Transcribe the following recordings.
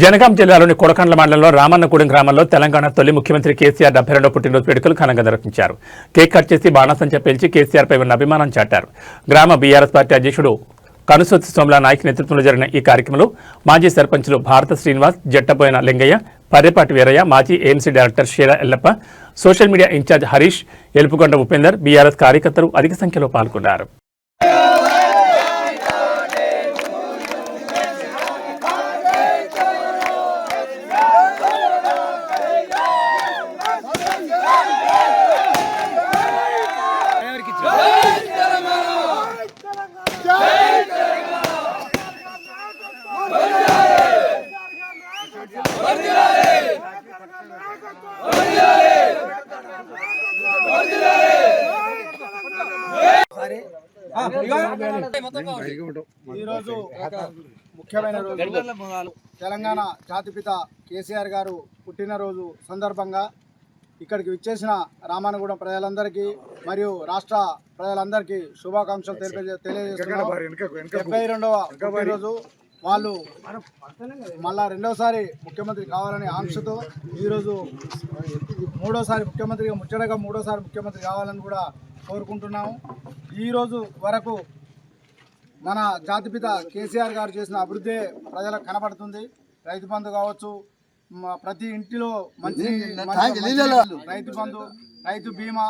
జనగాం జిల్లాలోని కొడకండ్ల మండలంలో రామన్నగూడెం గ్రామంలో తెలంగాణ తొలి ముఖ్యమంత్రి కేసీఆర్ 72వ పుట్టినరోజు వేడుకలు ఘనంగా నిర్వహించారు. కేక్ కట్ చేసి బాణాసంచా పేల్చి కేసీఆర్పై ఉన్న అభిమానం చాటారు. గ్రామ బీఆర్ఎస్ పార్టీ అధ్యక్షుడు కనుసొత్తి సోమల నాయక్ నేతృత్వంలో జరిగిన ఈ కార్యక్రమంలో మాజీ సర్పంచులు భారత శ్రీనివాస్, జట్టబోయిన లింగయ్య, పర్రెపాటి వీరయ్య, మాజీ AMC director Shera Yellappa, social media incharge Harish, Elupukonda Upender, BRS కార్యకర్తలు అధిక సంఖ్యలో పాల్గొన్నారు. ఈరోజు ముఖ్యమైన రోజు తెలంగాణ జాతిపిత కేసీఆర్ గారు పుట్టినరోజు సందర్భంగా ఇక్కడికి విచ్చేసిన రామన్నగూడెం ప్రజలందరికీ మరియు రాష్ట్ర ప్రజలందరికీ శుభాకాంక్షలు తెలియజేస్తున్నాం. 72వ పుట్టినరోజు వాళ్ళు మళ్ళా రెండోసారి ముఖ్యమంత్రి కావాలని ఆంక్షతో ఈరోజు మూడోసారి ముఖ్యమంత్రి కావాలని కూడా కోరుకుంటున్నాము. ఈరోజు వరకు మన జాతిపిత కేసీఆర్ గారు చేసిన అభివృద్ధి ప్రజలకు కనబడుతుంది. రైతు బంధు కావచ్చు, ప్రతి ఇంటిలో మంచి రైతు బంధు, రైతు బీమా,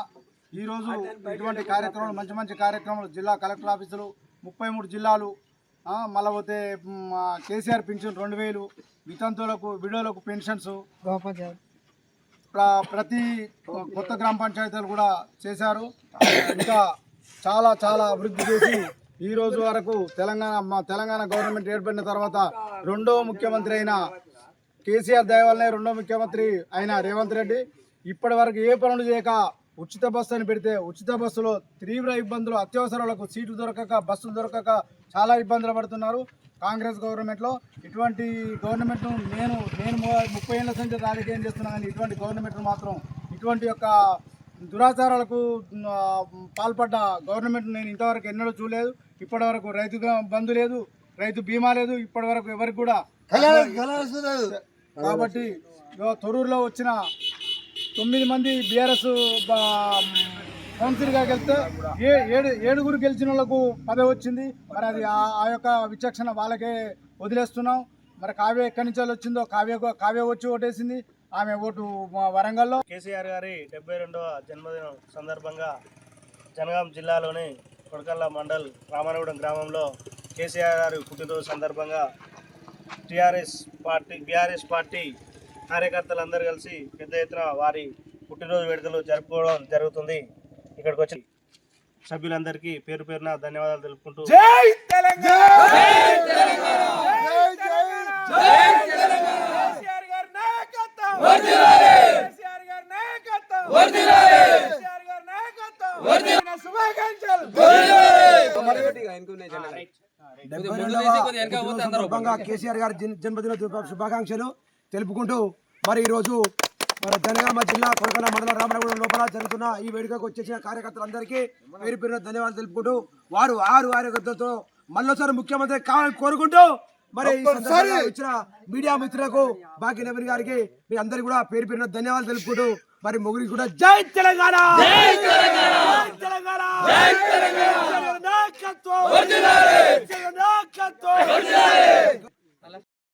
ఈరోజు ఇటువంటి కార్యక్రమాలు మంచి కార్యక్రమాలు జిల్లా కలెక్టర్ ఆఫీసులు 33 జిల్లాలు, మళ్ళీ పోతే కేసీఆర్ పెన్షన్ 2000, వితంతువులకు విడోలకు పెన్షన్స్, ప్రతి కొత్త గ్రామ పంచాయతీలు కూడా చేశారు. ఇంకా చాలా అభివృద్ధి చేసి ఈ రోజు వరకు తెలంగాణ గవర్నమెంట్ ఏర్పడిన తర్వాత రెండో ముఖ్యమంత్రి అయిన కేసీఆర్ దయ వల్లనే రెండో ముఖ్యమంత్రి అయిన రేవంత్ రెడ్డి ఇప్పటి వరకు ఏ పనులు చేయక ఉచిత బస్సు అని పెడితే ఉచిత బస్సులో తీవ్ర ఇబ్బందులు, అత్యవసరాలకు సీట్లు దొరకక, బస్సులు దొరకక చాలా ఇబ్బందులు పడుతున్నారు. కాంగ్రెస్ గవర్నమెంట్లో ఇటువంటి గవర్నమెంట్ను నేను 30 ఏళ్ల సంఖ్య రాజకీయం చేస్తున్నాను, కానీ ఇటువంటి గవర్నమెంట్ను మాత్రం ఇటువంటి యొక్క దురాచారాలకు పాల్పడ్డ గవర్నమెంట్ నేను ఇంతవరకు ఎన్నడూ చూడలేదు. ఇప్పటి వరకు రైతు బంధు లేదు, రైతు బీమా లేదు, ఇప్పటి వరకు ఎవరికి కూడా. కాబట్టి తొర్రూరులో వచ్చిన 9 మంది బీఆర్ఎస్ కౌన్సిల్గా గెలిస్తే 7 గెలిచిన వాళ్ళకు పదవి వచ్చింది. మరి అది ఆ యొక్క విచక్షణ వాళ్ళకే వదిలేస్తున్నాం. మరి కావ్య ఎక్కడి నుంచి వచ్చిందో కావ్య వచ్చి ఓటేసింది. ఆమె ఓటు వరంగల్లో. కేసీఆర్ గారి 72వ జన్మదినం సందర్భంగా జనగాం జిల్లాలోని కొడకళ్ళ మండల్ రామన్నగూడెం గ్రామంలో కేసీఆర్ గారి పుట్టినరోజు సందర్భంగా బీఆర్ఎస్ పార్టీ కార్యకర్తలందరూ కలిసి పెద్ద ఎత్తున వారి పుట్టినరోజు వేడుకలు జరుపుకోవడం జరుగుతుంది. ఇక్కడికి వచ్చి సభ్యులందరికీ పేరు పేరున ధన్యవాదాలు తెలుపుకుంటూ జై తెలంగాణ, జై తెలంగాణ, జై తెలంగాణ. కేసీఆర్ గారి నాయకత్వం వర్ధిల్లాలి, కేసీఆర్ గారి నాయకత్వం వర్ధిల్లాలి, కేసీఆర్ గారి నాయకత్వం వర్ధిల్లాలి. శుభాకాంక్షలు. కేసీఆర్ గారి జన్మదిన శుభాకాంక్షలు తెలుపుకుంటూ మరి ఈరోజు మన జనగామ జిల్లా కొడకండ్ల మండలం రామన్నగూడెం లోపల జరుగుతున్న ఈ వేడుకకు వచ్చేసిన కార్యకర్తలందరికీ పేరు పేరున ధన్యవాదాలు తెలుపుకుంటూ వారు కార్యకర్తలతో మళ్ళొకసారి ముఖ్యమంత్రి కావాలని కోరుకుంటూ మరి ఇచ్చిన మీడియా మిత్రులకు బాకీ నవీన్ గారికి మీ అందరికీ కూడా పేరు పేరున ధన్యవాదాలు తెలుపుకుంటూ మరి ముగ్గురికి కూడా జై తెలంగాణ, జై తెలంగాణ, జై తెలంగాణ, జై తెలంగాణ.